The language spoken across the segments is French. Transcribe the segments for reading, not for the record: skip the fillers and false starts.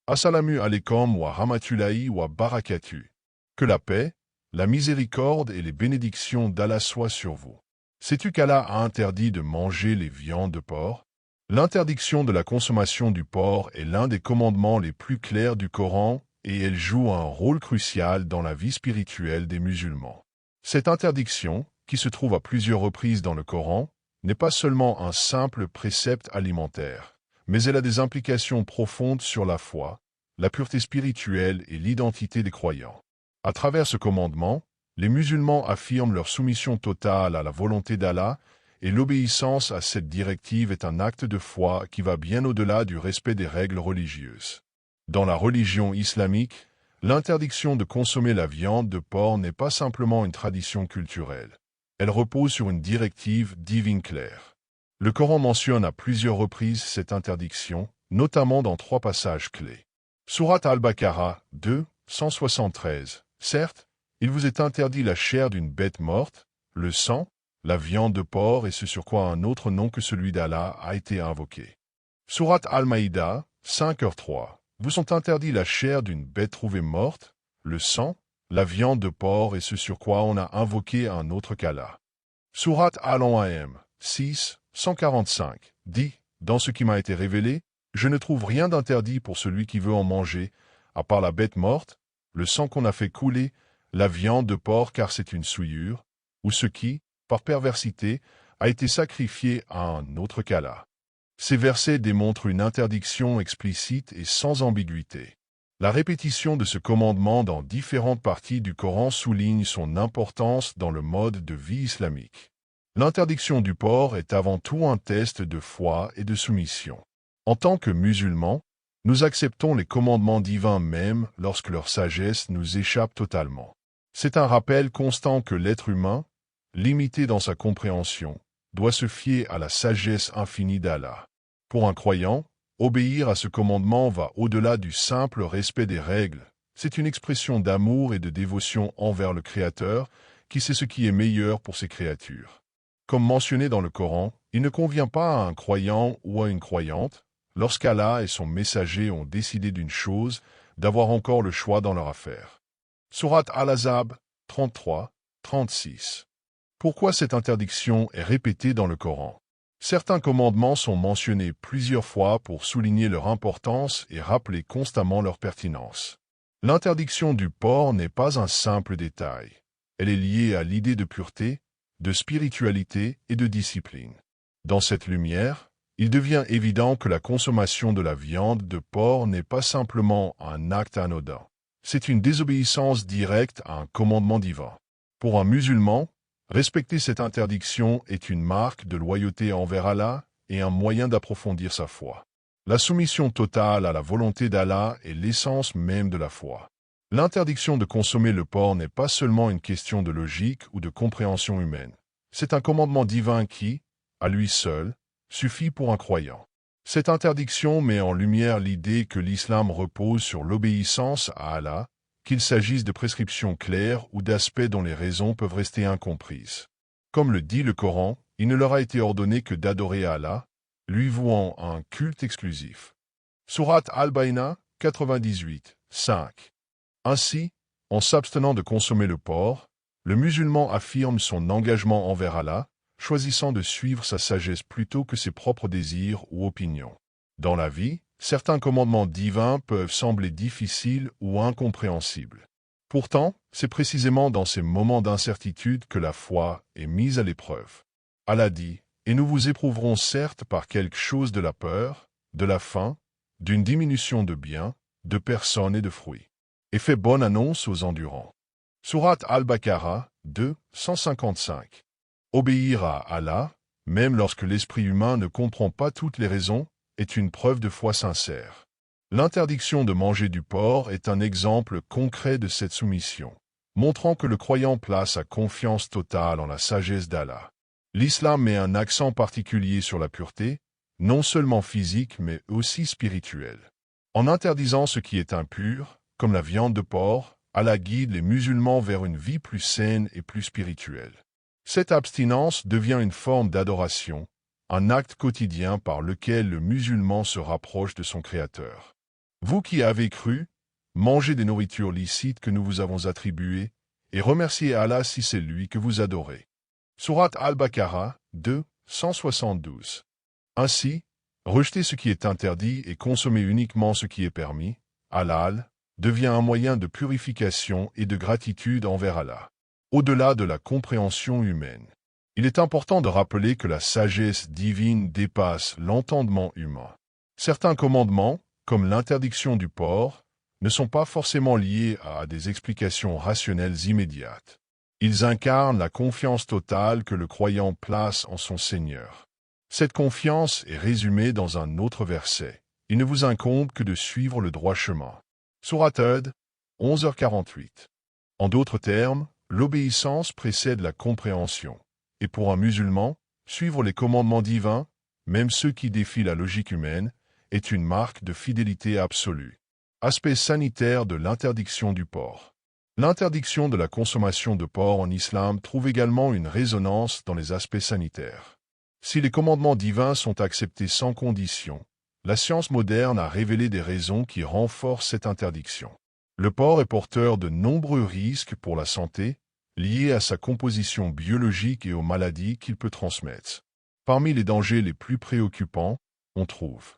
Assalamu alaikum wa rahmatullahi wa barakatuh. Que la paix, la miséricorde et les bénédictions d'Allah soient sur vous. Sais-tu qu'Allah a interdit de manger les viandes de porc? L'interdiction de la consommation du porc est l'un des commandements les plus clairs du Coran et elle joue un rôle crucial dans la vie spirituelle des musulmans. Cette interdiction, qui se trouve à plusieurs reprises dans le Coran, n'est pas seulement un simple précepte alimentaire, mais elle a des implications profondes sur la foi, la pureté spirituelle et l'identité des croyants. À travers ce commandement, les musulmans affirment leur soumission totale à la volonté d'Allah et l'obéissance à cette directive est un acte de foi qui va bien au-delà du respect des règles religieuses. Dans la religion islamique, l'interdiction de consommer la viande de porc n'est pas simplement une tradition culturelle. Elle repose sur une directive divine claire. Le Coran mentionne à plusieurs reprises cette interdiction, notamment dans 3 passages clés. Sourate Al-Baqarah 2, 173. Certes, il vous est interdit la chair d'une bête morte, le sang, la viande de porc et ce sur quoi un autre nom que celui d'Allah a été invoqué. Sourate Al-Maïda 5h3. Vous sont interdits la chair d'une bête trouvée morte, le sang, la viande de porc et ce sur quoi on a invoqué un autre qu'Allah. Sourate Al-An'am 6, 145. Dit, dans ce qui m'a été révélé, je ne trouve rien d'interdit pour celui qui veut en manger, à part la bête morte, le sang qu'on a fait couler, la viande de porc car c'est une souillure, ou ce qui, par perversité, a été sacrifié à un autre qu'Allah. Ces versets démontrent une interdiction explicite et sans ambiguïté. La répétition de ce commandement dans différentes parties du Coran souligne son importance dans le mode de vie islamique. L'interdiction du porc est avant tout un test de foi et de soumission. En tant que musulmans, nous acceptons les commandements divins même lorsque leur sagesse nous échappe totalement. C'est un rappel constant que l'être humain, limité dans sa compréhension, doit se fier à la sagesse infinie d'Allah. Pour un croyant, obéir à ce commandement va au-delà du simple respect des règles. C'est une expression d'amour et de dévotion envers le Créateur qui sait ce qui est meilleur pour ses créatures. Comme mentionné dans le Coran, il ne convient pas à un croyant ou à une croyante, lorsqu'Allah et son messager ont décidé d'une chose, d'avoir encore le choix dans leur affaire. Sourate Al-Ahzab 33, 36. Pourquoi cette interdiction est répétée dans le Coran? Certains commandements sont mentionnés plusieurs fois pour souligner leur importance et rappeler constamment leur pertinence. L'interdiction du porc n'est pas un simple détail. Elle est liée à l'idée de pureté, de spiritualité et de discipline. Dans cette lumière, il devient évident que la consommation de la viande de porc n'est pas simplement un acte anodin. C'est une désobéissance directe à un commandement divin. Pour un musulman, respecter cette interdiction est une marque de loyauté envers Allah et un moyen d'approfondir sa foi. La soumission totale à la volonté d'Allah est l'essence même de la foi. L'interdiction de consommer le porc n'est pas seulement une question de logique ou de compréhension humaine. C'est un commandement divin qui, à lui seul, suffit pour un croyant. Cette interdiction met en lumière l'idée que l'islam repose sur l'obéissance à Allah, qu'il s'agisse de prescriptions claires ou d'aspects dont les raisons peuvent rester incomprises. Comme le dit le Coran, il ne leur a été ordonné que d'adorer Allah, lui vouant un culte exclusif. Sourate Al-Bayyinah 98, 5. Ainsi, en s'abstenant de consommer le porc, le musulman affirme son engagement envers Allah, choisissant de suivre sa sagesse plutôt que ses propres désirs ou opinions. Dans la vie, certains commandements divins peuvent sembler difficiles ou incompréhensibles. Pourtant, c'est précisément dans ces moments d'incertitude que la foi est mise à l'épreuve. Allah dit, « Et nous vous éprouverons certes par quelque chose de la peur, de la faim, d'une diminution de biens, de personnes et de fruits. Et fait bonne annonce aux endurants. » Sourate Al-Baqarah 2, 155. Obéir à Allah, même lorsque l'esprit humain ne comprend pas toutes les raisons, est une preuve de foi sincère. L'interdiction de manger du porc est un exemple concret de cette soumission, montrant que le croyant place sa confiance totale en la sagesse d'Allah. L'islam met un accent particulier sur la pureté, non seulement physique mais aussi spirituelle. En interdisant ce qui est impur, comme la viande de porc, Allah guide les musulmans vers une vie plus saine et plus spirituelle. Cette abstinence devient une forme d'adoration, un acte quotidien par lequel le musulman se rapproche de son Créateur. Vous qui avez cru, mangez des nourritures licites que nous vous avons attribuées, et remerciez Allah si c'est lui que vous adorez. Sourate Al-Baqarah 2, 172. Ainsi, rejeter ce qui est interdit et consommer uniquement ce qui est permis, halal, devient un moyen de purification et de gratitude envers Allah. Au-delà de la compréhension humaine, il est important de rappeler que la sagesse divine dépasse l'entendement humain. Certains commandements, comme l'interdiction du porc, ne sont pas forcément liés à des explications rationnelles immédiates. Ils incarnent la confiance totale que le croyant place en son Seigneur. Cette confiance est résumée dans un autre verset. Il ne vous incombe que de suivre le droit chemin. Sourate Hud, 11h48. En d'autres termes, l'obéissance précède la compréhension. Et pour un musulman, suivre les commandements divins, même ceux qui défient la logique humaine, est une marque de fidélité absolue. Aspect sanitaire de l'interdiction du porc. L'interdiction de la consommation de porc en islam trouve également une résonance dans les aspects sanitaires. Si les commandements divins sont acceptés sans condition, la science moderne a révélé des raisons qui renforcent cette interdiction. Le porc est porteur de nombreux risques pour la santé, liés à sa composition biologique et aux maladies qu'il peut transmettre. Parmi les dangers les plus préoccupants, on trouve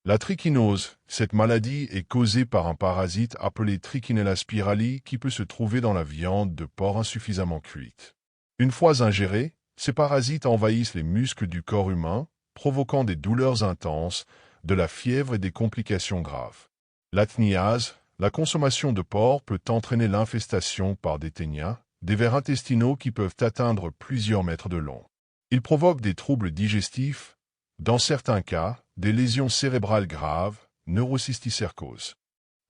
la trichinose. Cette maladie est causée par un parasite appelé Trichinella spirali qui peut se trouver dans la viande de porc insuffisamment cuite. Une fois ingérés, ces parasites envahissent les muscles du corps humain, provoquant des douleurs intenses, de la fièvre et des complications graves. La cniase, la consommation de porc peut entraîner l'infestation par des ténias, des vers intestinaux qui peuvent atteindre plusieurs mètres de long. Il provoque des troubles digestifs, dans certains cas, des lésions cérébrales graves, neurocysticercose.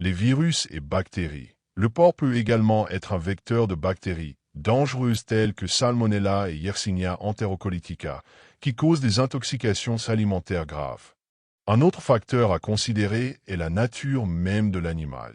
Les virus et bactéries. Le porc peut également être un vecteur de bactéries dangereuses telles que Salmonella et Yersinia enterocolitica, qui causent des intoxications alimentaires graves. Un autre facteur à considérer est la nature même de l'animal.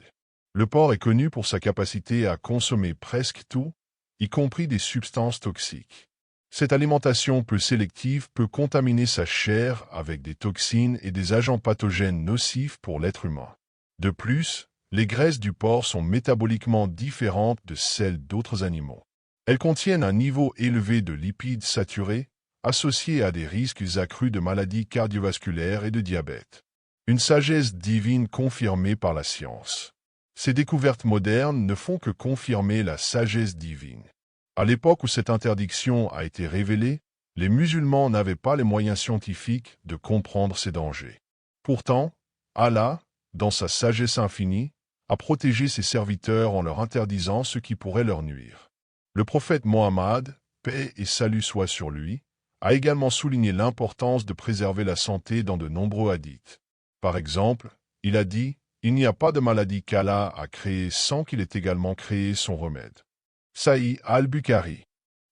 Le porc est connu pour sa capacité à consommer presque tout, y compris des substances toxiques. Cette alimentation peu sélective peut contaminer sa chair avec des toxines et des agents pathogènes nocifs pour l'être humain. De plus, les graisses du porc sont métaboliquement différentes de celles d'autres animaux. Elles contiennent un niveau élevé de lipides saturés, associés à des risques accrus de maladies cardiovasculaires et de diabète. Une sagesse divine confirmée par la science. Ces découvertes modernes ne font que confirmer la sagesse divine. À l'époque où cette interdiction a été révélée, les musulmans n'avaient pas les moyens scientifiques de comprendre ces dangers. Pourtant, Allah, dans sa sagesse infinie, a protégé ses serviteurs en leur interdisant ce qui pourrait leur nuire. Le prophète Mohammed, paix et salut soient sur lui, a également souligné l'importance de préserver la santé dans de nombreux hadiths. Par exemple, il a dit « Il n'y a pas de maladie qu'Allah a créée sans qu'il ait également créé son remède ». Sahih al-Bukhari.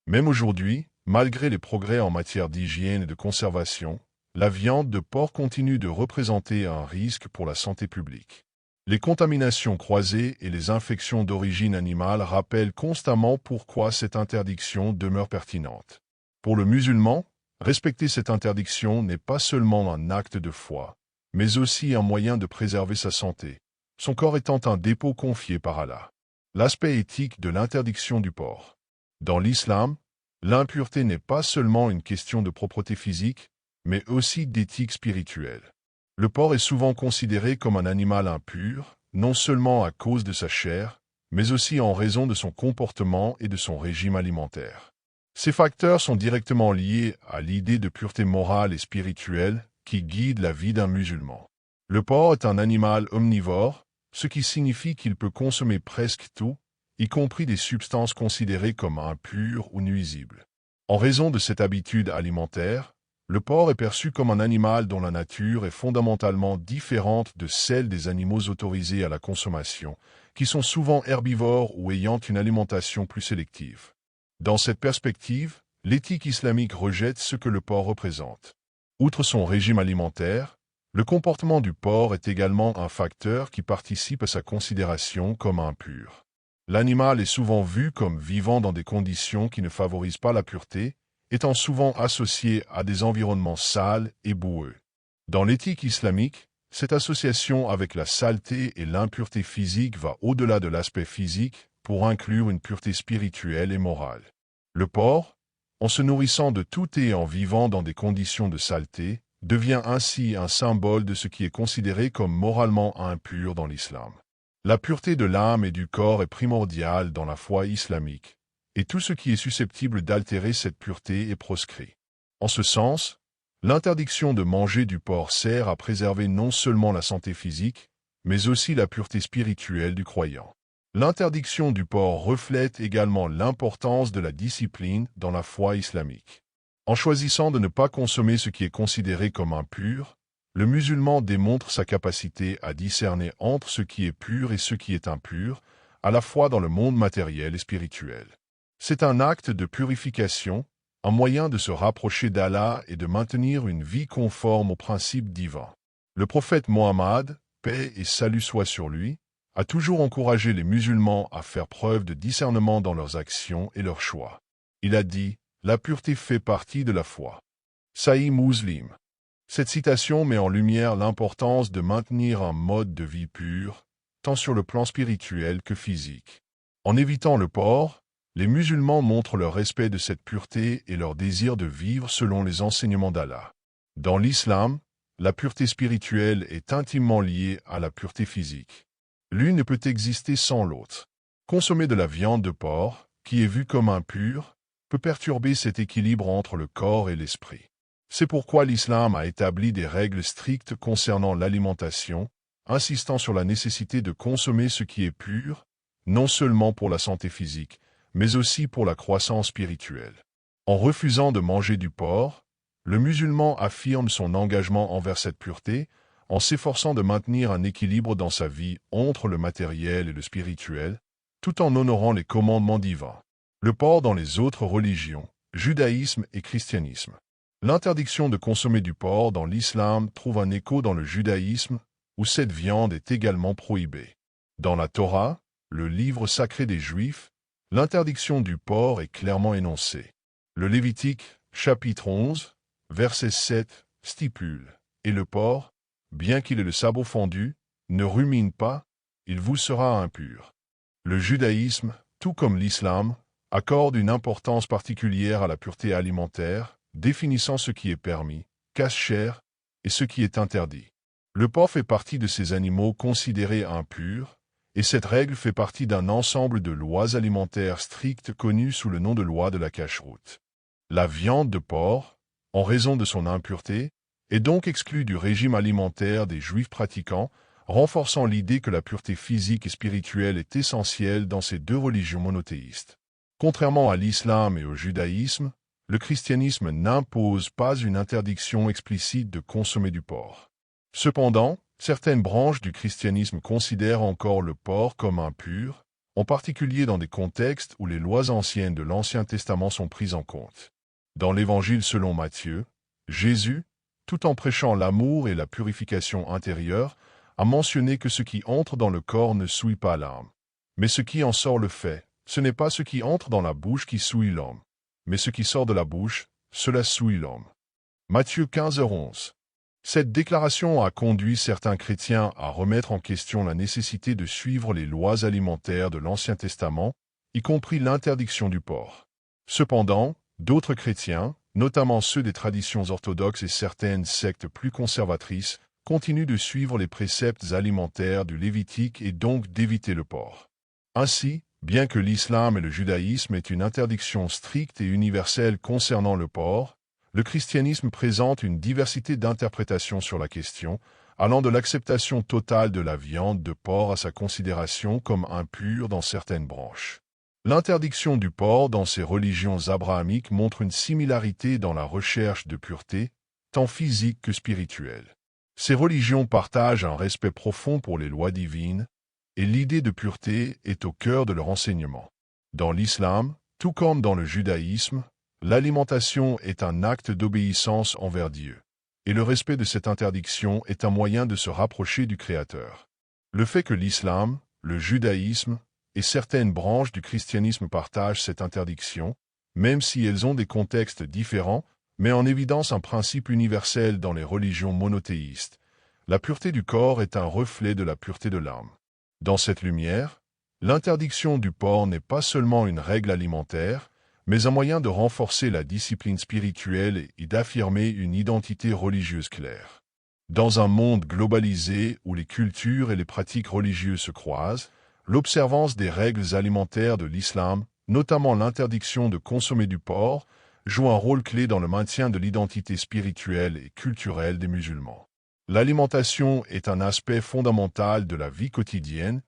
Même aujourd'hui, malgré les progrès en matière d'hygiène et de conservation, la viande de porc continue de représenter un risque pour la santé publique. Les contaminations croisées et les infections d'origine animale rappellent constamment pourquoi cette interdiction demeure pertinente. Pour le musulman, respecter cette interdiction n'est pas seulement un acte de foi, mais aussi un moyen de préserver sa santé, son corps étant un dépôt confié par Allah. L'aspect éthique de l'interdiction du porc. Dans l'islam, l'impureté n'est pas seulement une question de propreté physique, mais aussi d'éthique spirituelle. Le porc est souvent considéré comme un animal impur, non seulement à cause de sa chair, mais aussi en raison de son comportement et de son régime alimentaire. Ces facteurs sont directement liés à l'idée de pureté morale et spirituelle qui guide la vie d'un musulman. Le porc est un animal omnivore, ce qui signifie qu'il peut consommer presque tout, y compris des substances considérées comme impures ou nuisibles. En raison de cette habitude alimentaire, le porc est perçu comme un animal dont la nature est fondamentalement différente de celle des animaux autorisés à la consommation, qui sont souvent herbivores ou ayant une alimentation plus sélective. Dans cette perspective, l'éthique islamique rejette ce que le porc représente. Outre son régime alimentaire, le comportement du porc est également un facteur qui participe à sa considération comme impur. L'animal est souvent vu comme vivant dans des conditions qui ne favorisent pas la pureté, étant souvent associé à des environnements sales et boueux. Dans l'éthique islamique, cette association avec la saleté et l'impureté physique va au-delà de l'aspect physique pour inclure une pureté spirituelle et morale. Le porc, en se nourrissant de tout et en vivant dans des conditions de saleté, devient ainsi un symbole de ce qui est considéré comme moralement impur dans l'islam. La pureté de l'âme et du corps est primordiale dans la foi islamique, et tout ce qui est susceptible d'altérer cette pureté est proscrit. En ce sens, l'interdiction de manger du porc sert à préserver non seulement la santé physique, mais aussi la pureté spirituelle du croyant. L'interdiction du porc reflète également l'importance de la discipline dans la foi islamique. En choisissant de ne pas consommer ce qui est considéré comme impur, le musulman démontre sa capacité à discerner entre ce qui est pur et ce qui est impur, à la fois dans le monde matériel et spirituel. C'est un acte de purification, un moyen de se rapprocher d'Allah et de maintenir une vie conforme aux principes divins. Le prophète Mohammed, paix et salut soit sur lui, a toujours encouragé les musulmans à faire preuve de discernement dans leurs actions et leurs choix. Il a dit « La pureté fait partie de la foi ». Sahih Muslim. Cette citation met en lumière l'importance de maintenir un mode de vie pur, tant sur le plan spirituel que physique. En évitant le porc, les musulmans montrent leur respect de cette pureté et leur désir de vivre selon les enseignements d'Allah. Dans l'islam, la pureté spirituelle est intimement liée à la pureté physique. L'une ne peut exister sans l'autre. Consommer de la viande de porc, qui est vue comme impure, peut perturber cet équilibre entre le corps et l'esprit. C'est pourquoi l'islam a établi des règles strictes concernant l'alimentation, insistant sur la nécessité de consommer ce qui est pur, non seulement pour la santé physique, mais aussi pour la croissance spirituelle. En refusant de manger du porc, le musulman affirme son engagement envers cette pureté, en s'efforçant de maintenir un équilibre dans sa vie entre le matériel et le spirituel, tout en honorant les commandements divins. Le porc dans les autres religions, judaïsme et christianisme. L'interdiction de consommer du porc dans l'islam trouve un écho dans le judaïsme, où cette viande est également prohibée. Dans la Torah, le livre sacré des Juifs, l'interdiction du porc est clairement énoncée. Le Lévitique, chapitre 11, verset 7, stipule « Et le porc, bien qu'il ait le sabot fendu, ne rumine pas, il vous sera impur. » Le judaïsme, tout comme l'islam, accorde une importance particulière à la pureté alimentaire, définissant ce qui est permis, kasher, et ce qui est interdit. Le porc fait partie de ces animaux considérés impurs, et cette règle fait partie d'un ensemble de lois alimentaires strictes connues sous le nom de loi de la cacheroute. La viande de porc, en raison de son impureté, est donc exclue du régime alimentaire des Juifs pratiquants, renforçant l'idée que la pureté physique et spirituelle est essentielle dans ces deux religions monothéistes. Contrairement à l'islam et au judaïsme, le christianisme n'impose pas une interdiction explicite de consommer du porc. Cependant, certaines branches du christianisme considèrent encore le porc comme impur, en particulier dans des contextes où les lois anciennes de l'Ancien Testament sont prises en compte. Dans l'Évangile selon Matthieu, Jésus, tout en prêchant l'amour et la purification intérieure, a mentionné que ce qui entre dans le corps ne souille pas l'âme. Mais ce qui en sort le fait, ce n'est pas ce qui entre dans la bouche qui souille l'homme, mais ce qui sort de la bouche, cela souille l'homme. Matthieu 15h11. Cette déclaration a conduit certains chrétiens à remettre en question la nécessité de suivre les lois alimentaires de l'Ancien Testament, y compris l'interdiction du porc. Cependant, d'autres chrétiens, notamment ceux des traditions orthodoxes et certaines sectes plus conservatrices, continuent de suivre les préceptes alimentaires du Lévitique et donc d'éviter le porc. Ainsi, bien que l'islam et le judaïsme aient une interdiction stricte et universelle concernant le porc, le christianisme présente une diversité d'interprétations sur la question, allant de l'acceptation totale de la viande de porc à sa considération comme impure dans certaines branches. L'interdiction du porc dans ces religions abrahamiques montre une similarité dans la recherche de pureté, tant physique que spirituelle. Ces religions partagent un respect profond pour les lois divines, et l'idée de pureté est au cœur de leur enseignement. Dans l'islam, tout comme dans le judaïsme, l'alimentation est un acte d'obéissance envers Dieu, et le respect de cette interdiction est un moyen de se rapprocher du Créateur. Le fait que l'islam, le judaïsme et certaines branches du christianisme partagent cette interdiction, même si elles ont des contextes différents, met en évidence un principe universel dans les religions monothéistes. La pureté du corps est un reflet de la pureté de l'âme. Dans cette lumière, l'interdiction du porc n'est pas seulement une règle alimentaire, mais un moyen de renforcer la discipline spirituelle et d'affirmer une identité religieuse claire. Dans un monde globalisé où les cultures et les pratiques religieuses se croisent, l'observance des règles alimentaires de l'islam, notamment l'interdiction de consommer du porc, joue un rôle clé dans le maintien de l'identité spirituelle et culturelle des musulmans. L'alimentation est un aspect fondamental de la vie quotidienne,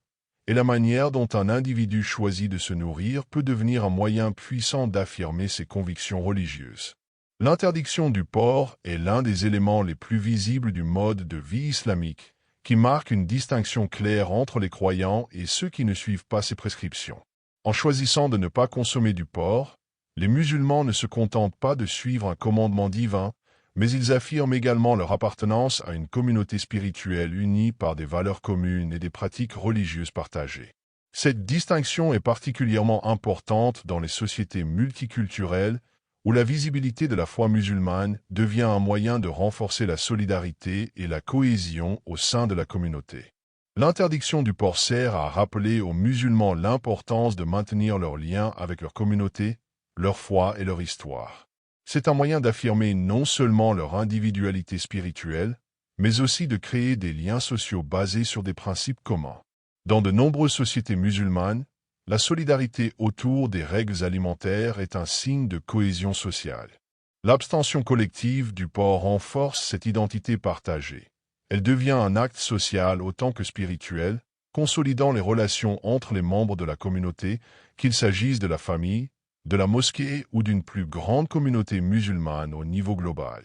et la manière dont un individu choisit de se nourrir peut devenir un moyen puissant d'affirmer ses convictions religieuses. L'interdiction du porc est l'un des éléments les plus visibles du mode de vie islamique, qui marque une distinction claire entre les croyants et ceux qui ne suivent pas ces prescriptions. En choisissant de ne pas consommer du porc, les musulmans ne se contentent pas de suivre un commandement divin, mais ils affirment également leur appartenance à une communauté spirituelle unie par des valeurs communes et des pratiques religieuses partagées. Cette distinction est particulièrement importante dans les sociétés multiculturelles où la visibilité de la foi musulmane devient un moyen de renforcer la solidarité et la cohésion au sein de la communauté. L'interdiction du porc sert à rappeler aux musulmans l'importance de maintenir leurs liens avec leur communauté, leur foi et leur histoire. C'est un moyen d'affirmer non seulement leur individualité spirituelle, mais aussi de créer des liens sociaux basés sur des principes communs. Dans de nombreuses sociétés musulmanes, la solidarité autour des règles alimentaires est un signe de cohésion sociale. L'abstention collective du porc renforce cette identité partagée. Elle devient un acte social autant que spirituel, consolidant les relations entre les membres de la communauté, qu'il s'agisse de la famille, de la mosquée ou d'une plus grande communauté musulmane au niveau global.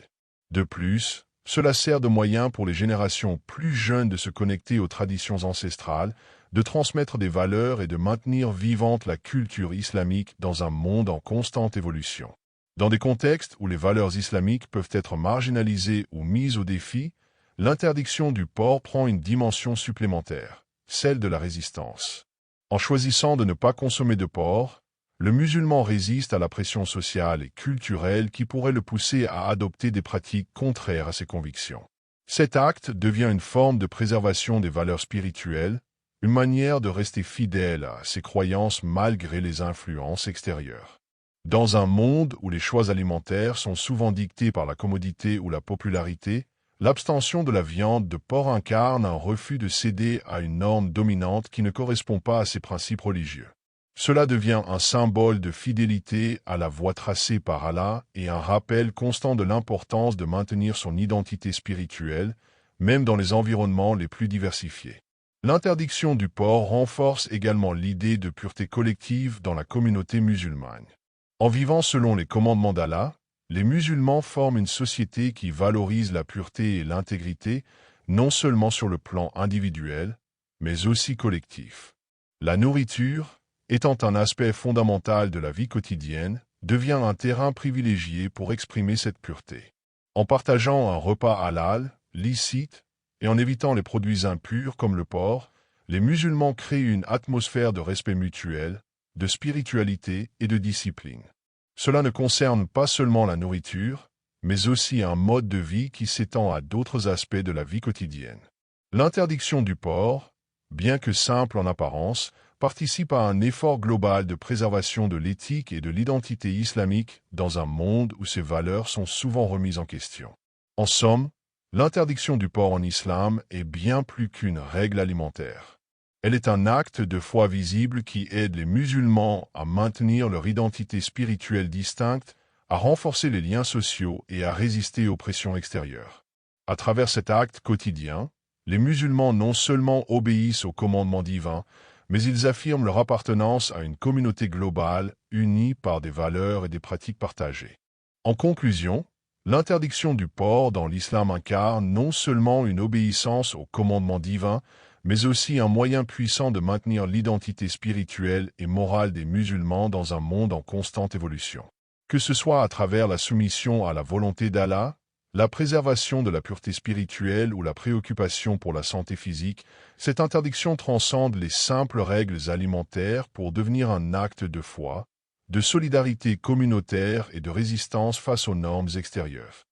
De plus, cela sert de moyen pour les générations plus jeunes de se connecter aux traditions ancestrales, de transmettre des valeurs et de maintenir vivante la culture islamique dans un monde en constante évolution. Dans des contextes où les valeurs islamiques peuvent être marginalisées ou mises au défi, l'interdiction du porc prend une dimension supplémentaire, celle de la résistance. En choisissant de ne pas consommer de porc, le musulman résiste à la pression sociale et culturelle qui pourrait le pousser à adopter des pratiques contraires à ses convictions. Cet acte devient une forme de préservation des valeurs spirituelles, une manière de rester fidèle à ses croyances malgré les influences extérieures. Dans un monde où les choix alimentaires sont souvent dictés par la commodité ou la popularité, l'abstention de la viande de porc incarne un refus de céder à une norme dominante qui ne correspond pas à ses principes religieux. Cela devient un symbole de fidélité à la voie tracée par Allah et un rappel constant de l'importance de maintenir son identité spirituelle, même dans les environnements les plus diversifiés. L'interdiction du porc renforce également l'idée de pureté collective dans la communauté musulmane. En vivant selon les commandements d'Allah, les musulmans forment une société qui valorise la pureté et l'intégrité, non seulement sur le plan individuel, mais aussi collectif. La nourriture, étant un aspect fondamental de la vie quotidienne, devient un terrain privilégié pour exprimer cette pureté. En partageant un repas halal, licite, et en évitant les produits impurs comme le porc, les musulmans créent une atmosphère de respect mutuel, de spiritualité et de discipline. Cela ne concerne pas seulement la nourriture, mais aussi un mode de vie qui s'étend à d'autres aspects de la vie quotidienne. L'interdiction du porc, bien que simple en apparence, participe à un effort global de préservation de l'éthique et de l'identité islamique dans un monde où ces valeurs sont souvent remises en question. En somme, l'interdiction du porc en islam est bien plus qu'une règle alimentaire. Elle est un acte de foi visible qui aide les musulmans à maintenir leur identité spirituelle distincte, à renforcer les liens sociaux et à résister aux pressions extérieures. À travers cet acte quotidien, les musulmans non seulement obéissent aux commandements divins, mais ils affirment leur appartenance à une communauté globale unie par des valeurs et des pratiques partagées. En conclusion, l'interdiction du porc dans l'islam incarne non seulement une obéissance aux commandements divins, mais aussi un moyen puissant de maintenir l'identité spirituelle et morale des musulmans dans un monde en constante évolution. Que ce soit à travers la soumission à la volonté d'Allah, la préservation de la pureté spirituelle ou la préoccupation pour la santé physique, cette interdiction transcende les simples règles alimentaires pour devenir un acte de foi, de solidarité communautaire et de résistance face aux normes extérieures.